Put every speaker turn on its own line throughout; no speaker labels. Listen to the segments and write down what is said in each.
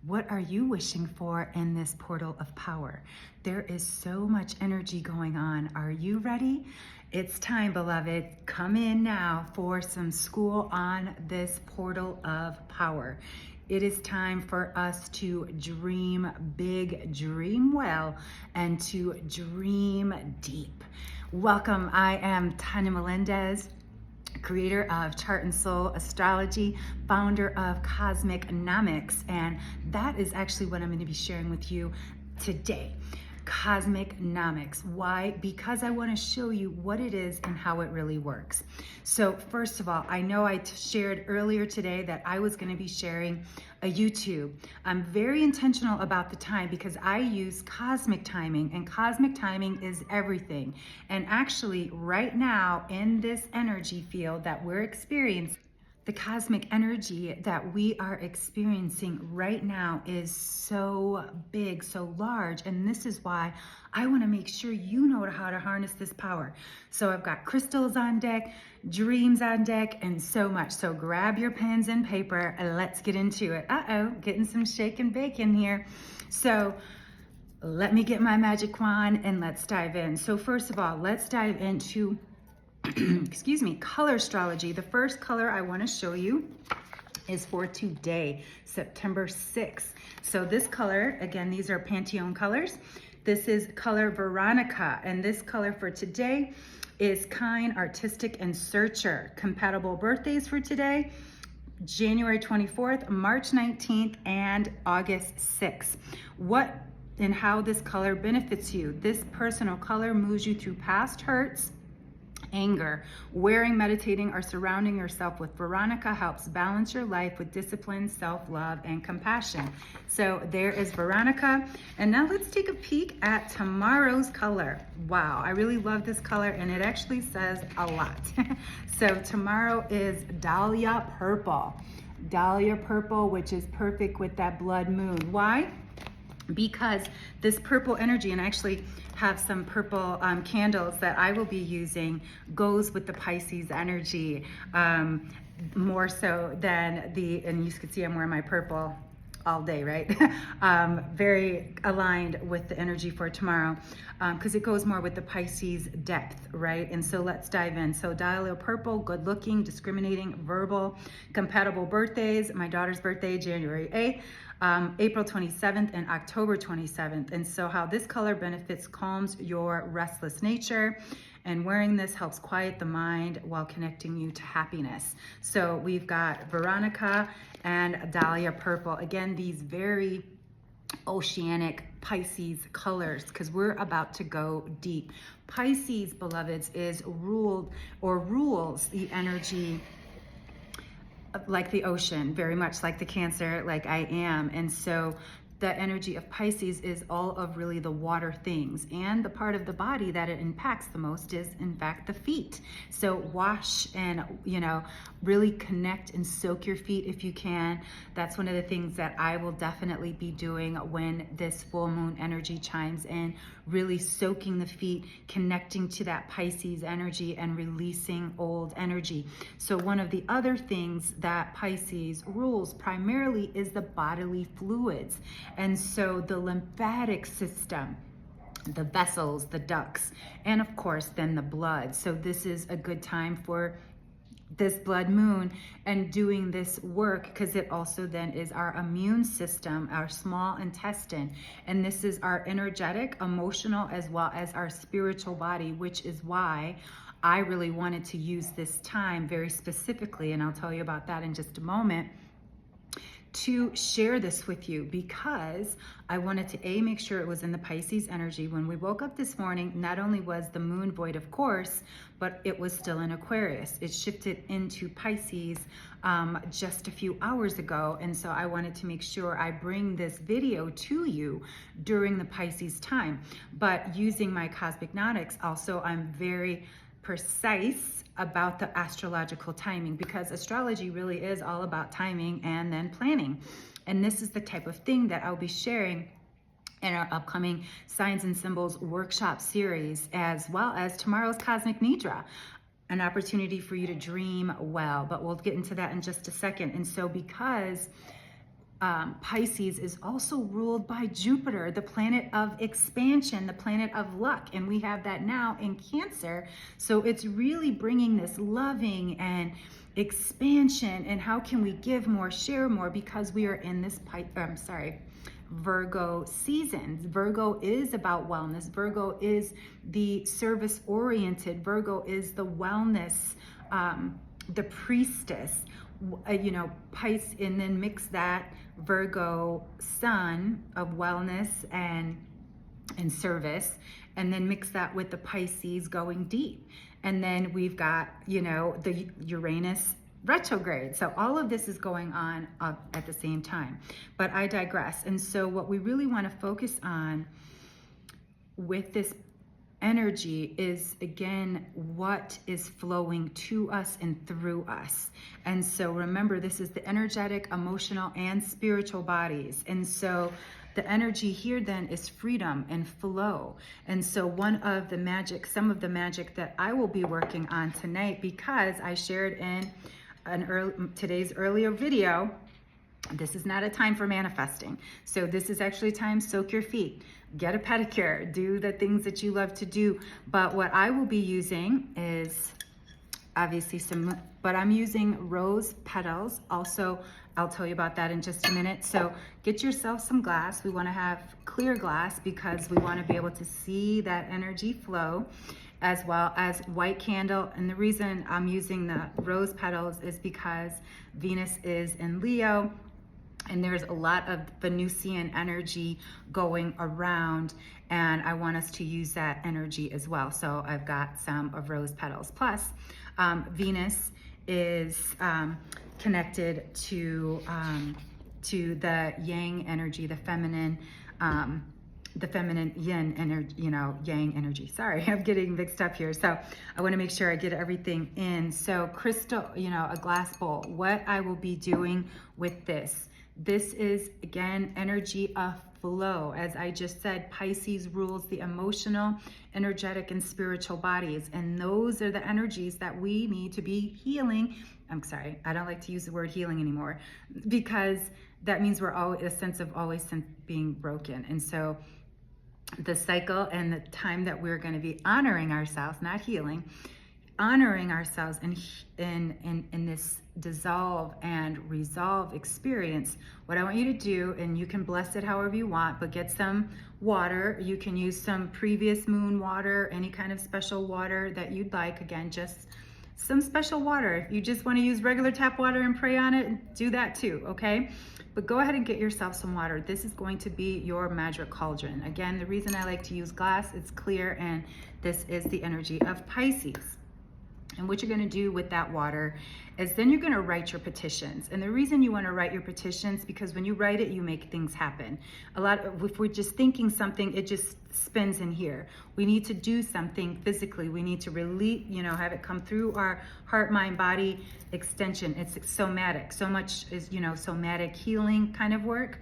What are you wishing for in this portal of power? There is so much energy going on. Are you ready? It's time, beloved. Come in now for some school on this portal of power. It is time for us to dream big, dream well, and to dream deep. Welcome. I am Tanya Melendez, creator of Chart and Soul Astrology, founder of Cosmic-nomics, and that is actually what I'm going to be sharing with you today. Cosmic-nomics. Why? Because I want to show you what it is and how it really works. So first of all, I know I shared earlier today that I was going to be sharing a YouTube. I'm very intentional about the time because I use cosmic timing, and cosmic timing is everything. And actually right now in this energy field that we're experiencing, the cosmic energy that we are experiencing right now is so big, so large, and this is why I want to make sure you know how to harness this power. So I've got crystals on deck, dreams on deck, and so much. So grab your pens and paper and let's get into it. Getting some shake and bake in here. So let me get my magic wand and let's dive in. So first of all, let's dive into excuse me, color astrology. The first color I want to show you is for today, September 6th. So this color, again, these are Pantone colors. This is color Veronica, and this color for today is Kind, Artistic, and Searcher. Compatible birthdays for today: January 24th, March 19th, and August 6th. What and how this color benefits you. This personal color moves you through past hurts, anger. Wearing, meditating, or surrounding yourself with Veronica helps balance your life with discipline, self-love, and compassion. So there is Veronica. And now let's take a peek at tomorrow's color. Wow, I really love this color, and it actually says a lot. So tomorrow is Dahlia Purple. Dahlia Purple, which is perfect with that blood moon. Why? Because this purple energy, and I actually have some purple candles that I will be using, goes with the Pisces energy more so than and you can see I'm wearing my purple all day, right? Very aligned with the energy for tomorrow because it goes more with the Pisces depth, right? And so let's dive in. So Dahlia Purple, good looking, discriminating, verbal, compatible birthdays. My daughter's birthday, January 8th. April 27th and October 27th. And so how this color benefits: calms your restless nature, and wearing this helps quiet the mind while connecting you to happiness. So we've got Veronica and Dahlia Purple. Again, these very oceanic Pisces colors, because we're about to go deep. Pisces, beloveds, is rules the energy like the ocean, very much like the Cancer, like I am. And so the energy of Pisces is all of really the water things, and the part of the body that it impacts the most is in fact the feet. So wash and really connect and soak your feet if you can. That's one of the things that I will definitely be doing when this full moon energy chimes in, really soaking the feet, connecting to that Pisces energy and releasing old energy. So one of the other things that Pisces rules primarily is the bodily fluids. And so the lymphatic system, the vessels, the ducts, and of course then the blood. So this is a good time for this blood moon and doing this work, because it also then is our immune system, our small intestine, and this is our energetic, emotional, as well as our spiritual body, which is why I really wanted to use this time very specifically, and I'll tell you about that in just a moment, to share this with you, because I wanted to make sure it was in the Pisces energy. When we woke up this morning, not only was the moon void, of course, but it was still in Aquarius. It shifted into Pisces just a few hours ago. And so I wanted to make sure I bring this video to you during the Pisces time. But using my Cosmic-nomics, also I'm very precise about the astrological timing, because astrology really is all about timing and then planning. And this is the type of thing that I'll be sharing in our upcoming Signs and Symbols workshop series, as well as tomorrow's Cosmic Nidra, an opportunity for you to dream well. But we'll get into that in just a second. And so because Pisces is also ruled by Jupiter, the planet of expansion, the planet of luck. And we have that now in Cancer. So it's really bringing this loving and expansion. And how can we give more, share more, because we are in this, Virgo season. Virgo is about wellness. Virgo is the service oriented. Virgo is the wellness, the priestess. Pisces, and then mix that Virgo sun of wellness and service, and then mix that with the Pisces going deep. And then we've got, the Uranus retrograde. So all of this is going on at the same time, but I digress. And so what we really want to focus on with this energy is, again, what is flowing to us and through us. And so remember, this is the energetic, emotional, and spiritual bodies. And so the energy here then is freedom and flow. And so some of the magic that I will be working on tonight, because I shared in today's earlier video, this is not a time for manifesting. So this is actually a time, soak your feet, get a pedicure, do the things that you love to do. But what I will be using is obviously but I'm using rose petals. Also, I'll tell you about that in just a minute. So get yourself some glass. We want to have clear glass because we want to be able to see that energy flow, as well as white candle. And the reason I'm using the rose petals is because Venus is in Leo, and there's a lot of Venusian energy going around, and I want us to use that energy as well. So I've got some of rose petals. Plus, Venus is connected to the yang energy, the feminine yin energy, yang energy. Sorry, I'm getting mixed up here. So I want to make sure I get everything in. So crystal, a glass bowl. What I will be doing with this is, again, energy of flow. As I just said, Pisces rules the emotional, energetic, and spiritual bodies. And those are the energies that we need to be healing. I'm sorry, I don't like to use the word healing anymore, because that means we're always a sense of always being broken. And so the cycle and the time that we're going to be honoring ourselves, not healing, honoring ourselves in this dissolve and resolve experience. What I want you to do, and you can bless it however you want, but get some water. You can use some previous moon water, any kind of special water that you'd like. Again, just some special water. If you just want to use regular tap water and pray on it, do that too, okay? But go ahead and get yourself some water. This is going to be your magic cauldron. Again, the reason I like to use glass, it's clear, and this is the energy of Pisces. And what you're going to do with that water is then you're going to write your petitions. And the reason you want to write your petitions, because when you write it, you make things happen. If we're just thinking something, it just spins in here. We need to do something physically. We need to release, have it come through our heart, mind, body extension. It's somatic. So much is, somatic healing kind of work.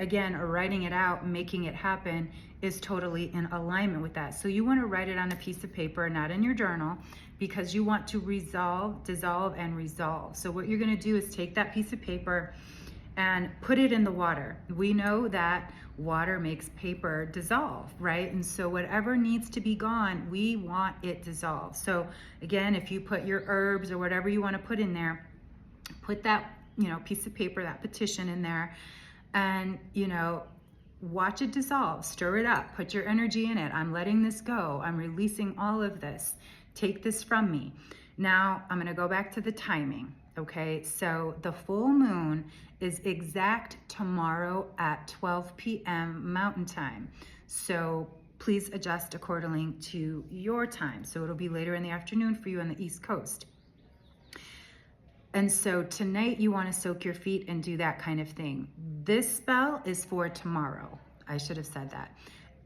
Again, or writing it out, making it happen is totally in alignment with that. So you want to write it on a piece of paper, not in your journal, because you want to dissolve, and resolve. So what you're going to do is take that piece of paper and put it in the water. We know that water makes paper dissolve, right? And so whatever needs to be gone, we want it dissolved. So again, if you put your herbs or whatever you want to put in there, put that, piece of paper, that petition in there, and, watch it dissolve, stir it up, put your energy in it. I'm letting this go. I'm releasing all of this. Take this from me. Now I'm going to go back to the timing. Okay. So the full moon is exact tomorrow at 12 p.m. Mountain Time. So please adjust accordingly to your time. So it'll be later in the afternoon for you on the East Coast. And so tonight you want to soak your feet and do that kind of thing. This spell is for tomorrow. I should have said that.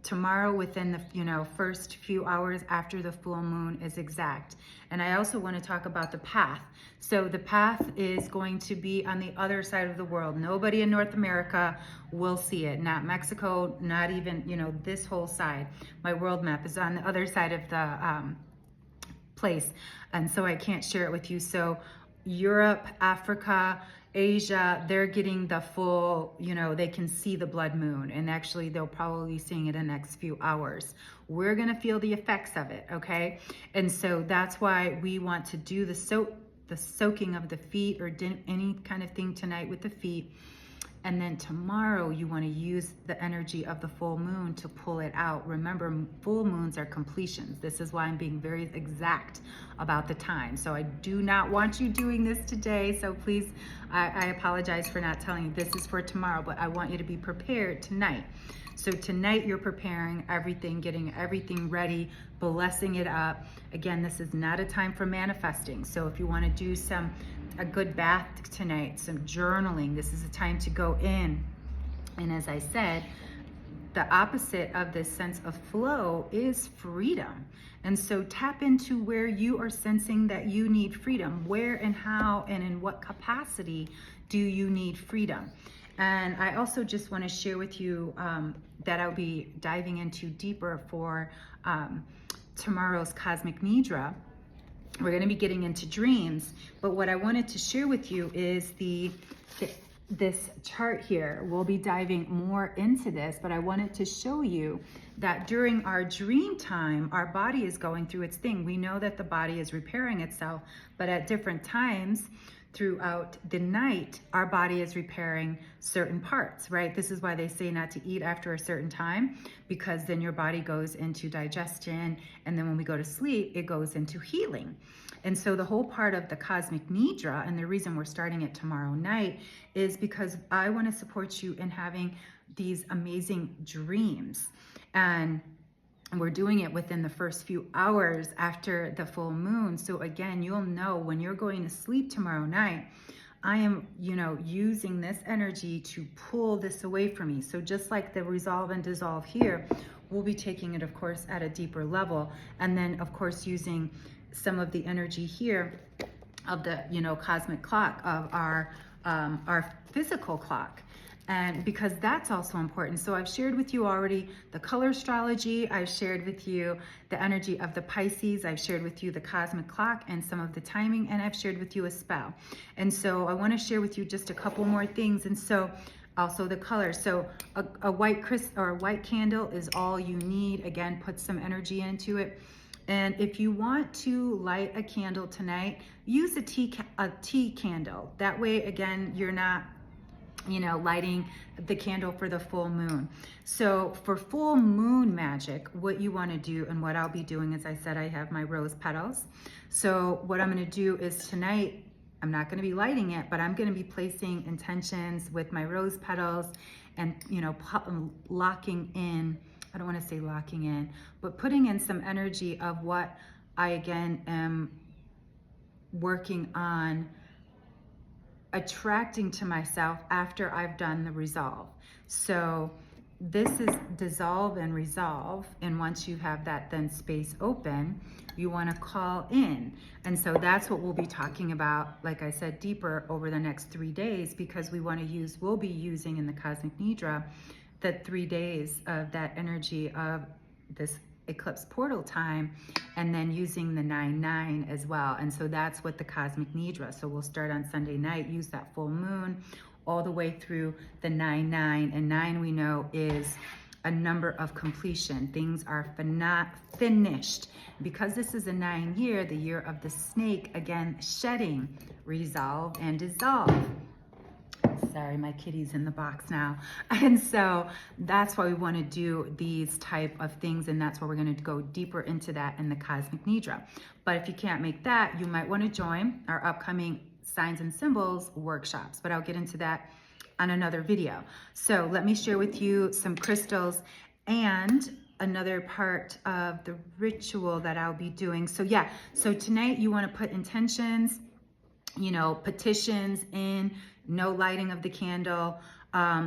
Tomorrow, within the first few hours after the full moon is exact. And I also want to talk about the path. So the path is going to be on the other side of the world. Nobody in North America will see it. Not Mexico, not even, this whole side. My world map is on the other side of the place. And so I can't share it with you. So Europe, Africa, Asia, they're getting the full, they can see the blood moon, and actually they'll probably be seeing it in the next few hours. We're gonna feel the effects of it, okay? And so that's why we want to do the soaking of the feet, or any kind of thing tonight with the feet. And then tomorrow you want to use the energy of the full moon to pull it out. Remember, full moons are completions. This is why I'm being very exact about the time. So I do not want you doing this today. So please, I apologize for not telling you this is for tomorrow, but I want you to be prepared tonight. So tonight you're preparing everything, getting everything ready, blessing it up. Again, this is not a time for manifesting. So if you want to do a good bath tonight, some journaling, this is a time to go in. And as I said, the opposite of this sense of flow is freedom. And so tap into where you are sensing that you need freedom. Where and how and in what capacity do you need freedom? And I also just want to share with you that I'll be diving into deeper for tomorrow's Cosmic Nidra. We're going to be getting into dreams, but what I wanted to share with you is this chart here. We'll be diving more into this, but I wanted to show you that during our dream time, our body is going through its thing. We know that the body is repairing itself, but at different times throughout the night, our body is repairing certain parts, right? This is why they say not to eat after a certain time, because then your body goes into digestion, and then when we go to sleep, it goes into healing. And so the whole part of the Cosmic Nidra, and the reason we're starting it tomorrow night, is because I want to support you in having these amazing dreams. And we're doing it within the first few hours after the full moon. So again, you'll know when you're going to sleep tomorrow night, I am, using this energy to pull this away from me. So just like the resolve and dissolve here, we'll be taking it, of course, at a deeper level. And then, of course, using some of the energy here of the, cosmic clock of our physical clock. And because that's also important. So I've shared with you already the color astrology. I've shared with you the energy of the Pisces. I've shared with you the cosmic clock and some of the timing. And I've shared with you a spell. And so I want to share with you just a couple more things. And so also the color. So a white white candle is all you need. Again, put some energy into it. And if you want to light a candle tonight, use a tea candle. That way, again, you're not lighting the candle for the full moon. So for full moon magic, what you want to do, and what I'll be doing, as I said, I have my rose petals. So what I'm going to do is tonight, I'm not going to be lighting it, but I'm going to be placing intentions with my rose petals and, locking in, I don't want to say locking in, but putting in some energy of what I, again, am working on attracting to myself after I've done the resolve. So this is dissolve and resolve. And once you have that then space open, you want to call in. And so that's what we'll be talking about, like I said, deeper over the next 3 days, because we'll be using in the Cosmic Nidra the 3 days of that energy of this eclipse portal time, and then using the 9/9 as well. And so that's what the Cosmic Nidra. So we'll start on Sunday night, use that full moon all the way through the 9/9. And 9 we know is a number of completion. Things are not finished. Because this is a 9 year, the year of the snake, again, shedding, resolve and dissolve. Sorry, my kitty's in the box now. And so that's why we want to do these type of things, and that's why we're going to go deeper into that in the Cosmic Nidra. But if you can't make that, you might want to join our upcoming Signs and Symbols workshops, but I'll get into that on another video. So let me share with you some crystals and another part of the ritual that I'll be doing. So so tonight you want to put intentions, petitions in, no lighting of the candle,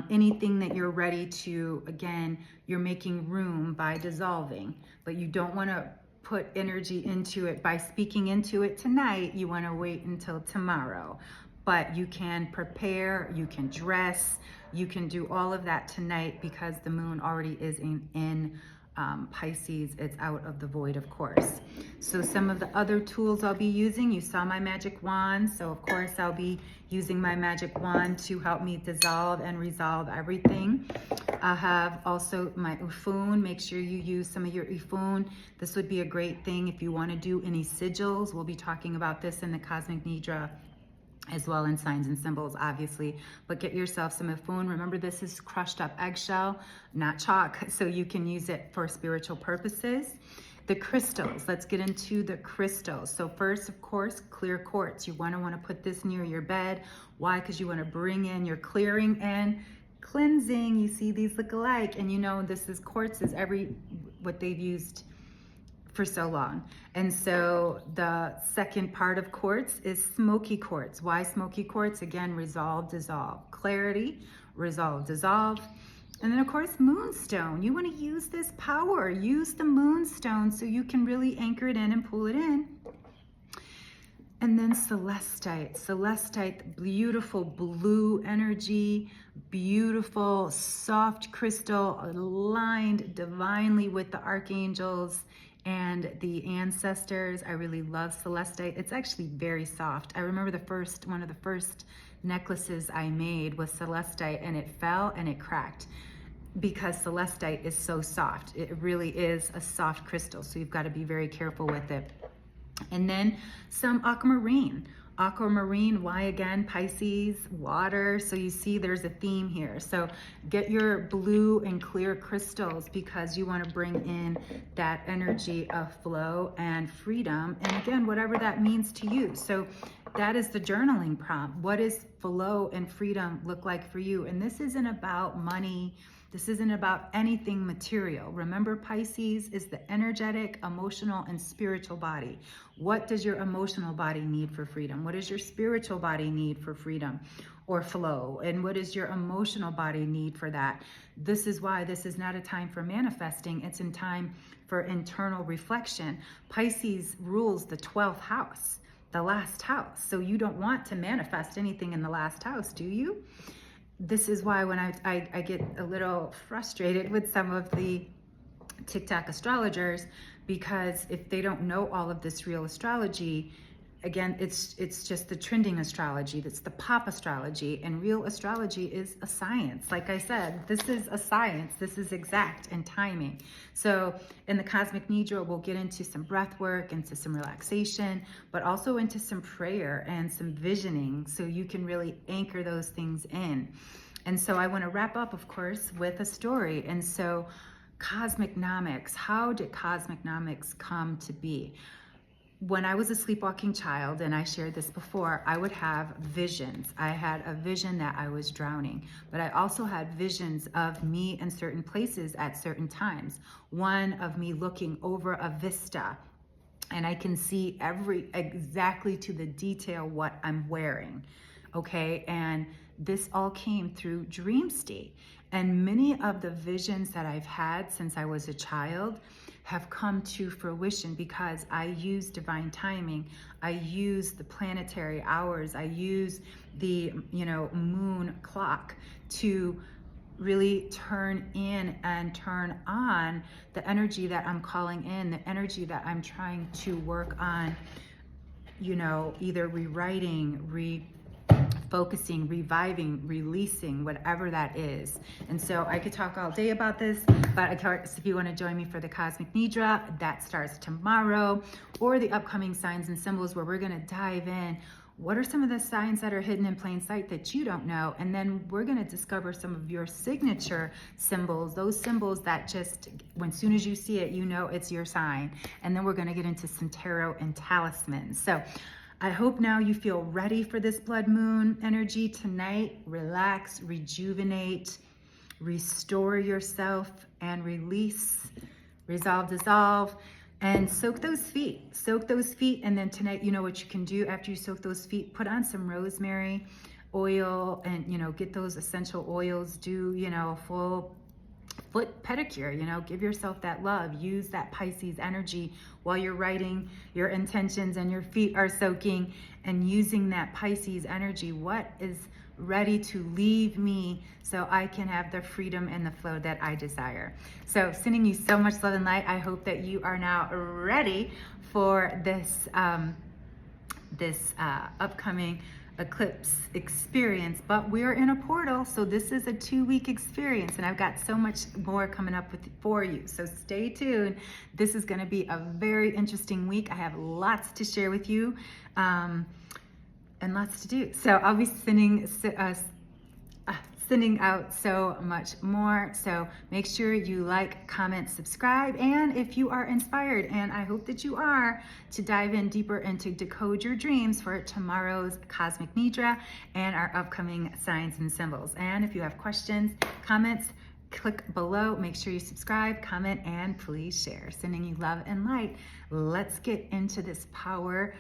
anything that you're ready to, again, you're making room by dissolving, but you don't want to put energy into it by speaking into it tonight. You want to wait until tomorrow, but you can prepare, you can dress, you can do all of that tonight, because the moon already is in Pisces. It's out of the void, of course. So some of the other tools I'll be using, you saw my magic wand. So of course I'll be using my magic wand to help me dissolve and resolve everything. I have also my Ufun. Make sure you use some of your Ufun. This would be a great thing if you want to do any sigils. We'll be talking about this in the Cosmic Nidra as well, in signs and symbols, obviously. But get yourself some Ufun. Remember, this is crushed up eggshell, not chalk, so you can use it for spiritual purposes. The crystals, let's get into the crystals. So first, of course, clear quartz. You want to put this near your bed. Why? Because you want to bring in your clearing and cleansing. You see these look alike, and you know this is quartz is what they've used for so long. And so the second part of quartz is smoky quartz. Why smoky quartz? Again, resolve, dissolve. Clarity, resolve, dissolve. And then of course, moonstone. You want to use this power. Use the moonstone so you can really anchor it in and pull it in. And then celestite. Celestite, beautiful blue energy, beautiful soft crystal aligned divinely with the archangels and the ancestors. I really love celestite. It's actually very soft. I remember one of the first necklaces I made was celestite, and it fell and it cracked because celestite is so soft. It really is a soft crystal, so you've got to be very careful with it. And then some aquamarine. Aquamarine, why again? Pisces, water. So you see there's a theme here. So get your blue and clear crystals because you want to bring in that energy of flow and freedom. And again, whatever that means to you. So that is the journaling prompt. What does flow and freedom look like for you? And this isn't about money. This isn't about anything material. Remember, Pisces is the energetic, emotional, and spiritual body. What does your emotional body need for freedom? What does your spiritual body need for freedom or flow? And what does your emotional body need for that? This is why this is not a time for manifesting. It's in time for internal reflection. Pisces rules the 12th house, the last house. So you don't want to manifest anything in the last house, do you? This is why when I get a little frustrated with some of the TikTok astrologers, because if they don't know all of this real astrology, again, it's just the trending astrology, that's the pop astrology, and real astrology is a science. Like I said, this is a science. This is exact and timing. So in the Cosmic Nidra, we'll get into some breath work, into some relaxation, but also into some prayer and some visioning so you can really anchor those things in. And so I want to wrap up, of course, with a story. And so Cosmicnomics, how did Cosmicnomics come to be? When I was a sleepwalking child, and I shared this before, I would have visions. I had a vision that I was drowning, but I also had visions of me in certain places at certain times. One of me looking over a vista, and I can see exactly to the detail what I'm wearing, okay? And this all came through dream state. And many of the visions that I've had since I was a child have come to fruition because I use divine timing. I use the planetary hours. I use the, moon clock to really turn in and turn on the energy that I'm calling in, the energy that I'm trying to work on, either rewriting, focusing, reviving, releasing, whatever that is. And so I could talk all day about this, but of course, if you want to join me for the Cosmic Nidra, that starts tomorrow, or the upcoming signs and symbols where we're going to dive in. What are some of the signs that are hidden in plain sight that you don't know? And then we're going to discover some of your signature symbols, those symbols that just, as soon as you see it, you know it's your sign. And then we're going to get into some tarot and talismans. So I hope now you feel ready for this blood moon energy tonight. Relax, rejuvenate, restore yourself, and release, resolve, dissolve, and soak those feet. Soak those feet, and then tonight, you know what you can do after you soak those feet? Put on some rosemary oil and, get those essential oils. Do, a full foot pedicure, give yourself that love. Use that Pisces energy while you're writing your intentions and your feet are soaking, and using that Pisces energy. What is ready to leave me so I can have the freedom and the flow that I desire. So sending you so much love and light. I hope that you are now ready for this upcoming eclipse experience, but we're in a portal, so this is a 2-week experience, and I've got so much more coming up for you, so stay tuned. This is going to be a very interesting week. I have lots to share with you and lots to do, so I'll be sending out so much more. So make sure you like, comment, subscribe, and if you are inspired, and I hope that you are, to dive in deeper and to decode your dreams for tomorrow's cosmic Nidra and our upcoming signs and symbols. And if you have questions, comments, click below. Make sure you subscribe, comment, and please share. Sending you love and light. Let's get into this power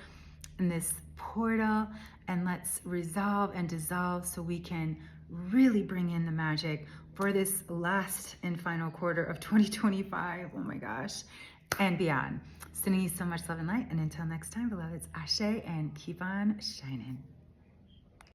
and this portal, and let's resolve and dissolve so we can really bring in the magic for this last and final quarter of 2025. Oh my gosh, and beyond. Sending you so much love and light, and until next time, beloveds, ashe, and keep on shining.